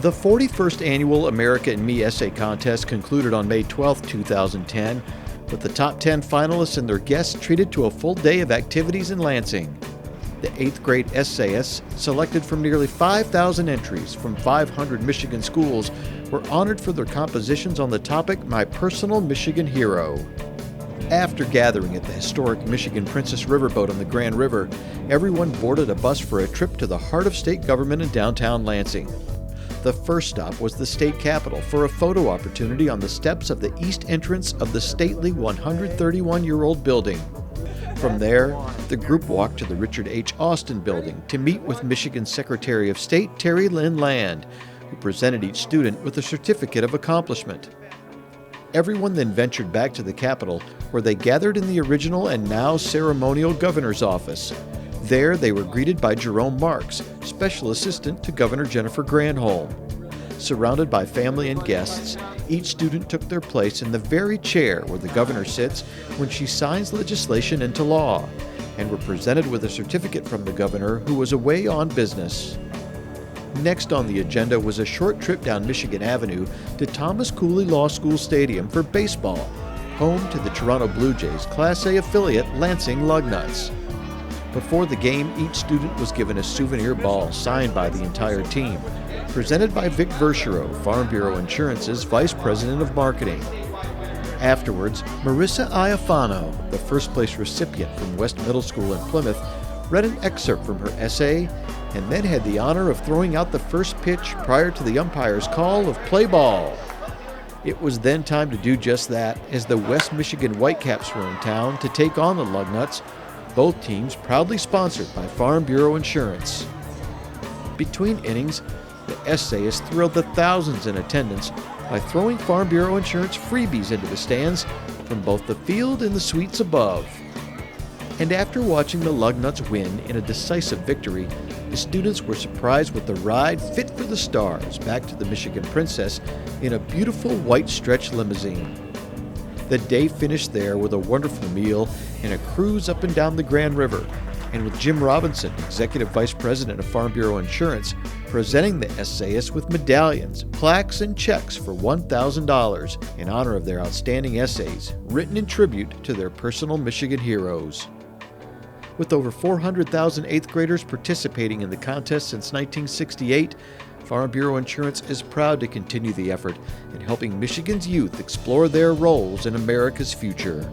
The 41st Annual America and Me Essay Contest concluded on May 12, 2010, with the top 10 finalists and their guests treated to a full day of activities in Lansing. The 8th grade essayists, selected from nearly 5,000 entries from 500 Michigan schools, were honored for their compositions on the topic My Personal Michigan Hero. After gathering at the historic Michigan Princess Riverboat on the Grand River, everyone boarded a bus for a trip to the heart of state government in downtown Lansing. The first stop was the state capitol for a photo opportunity on the steps of the east entrance of the stately 131-year-old building. From there, the group walked to the Richard H. Austin Building to meet with Michigan Secretary of State Terry Lynn Land, who presented each student with a certificate of accomplishment. Everyone then ventured back to the Capitol, where they gathered in the original and now ceremonial governor's office. There, they were greeted by Jerome Marks, Special Assistant to Governor Jennifer Granholm. Surrounded by family and guests, each student took their place in the very chair where the governor sits when she signs legislation into law, and were presented with a certificate from the governor, who was away on business. Next on the agenda was a short trip down Michigan Avenue to Thomas Cooley Law School Stadium for baseball, home to the Toronto Blue Jays Class A affiliate Lansing Lugnuts. Before the game, each student was given a souvenir ball signed by the entire team, presented by Vic Verchereau, Farm Bureau Insurance's Vice President of Marketing. Afterwards, Marissa Iafano, the first-place recipient from West Middle School in Plymouth, read an excerpt from her essay and then had the honor of throwing out the first pitch prior to the umpire's call of play ball. It was then time to do just that, as the West Michigan Whitecaps were in town to take on the Lugnuts, both teams proudly sponsored by Farm Bureau Insurance. Between innings, the essayists thrilled the thousands in attendance by throwing Farm Bureau Insurance freebies into the stands from both the field and the suites above. And after watching the Lugnuts win in a decisive victory, the students were surprised with the ride fit for the stars back to the Michigan Princess in a beautiful white stretch limousine. The day finished there with a wonderful meal and a cruise up and down the Grand River, and with Jim Robinson, Executive Vice President of Farm Bureau Insurance, presenting the essayists with medallions, plaques, and checks for $1,000 in honor of their outstanding essays, written in tribute to their personal Michigan heroes. With over 400,000 8th graders participating in the contest since 1968, Farm Bureau Insurance is proud to continue the effort in helping Michigan's youth explore their roles in America's future.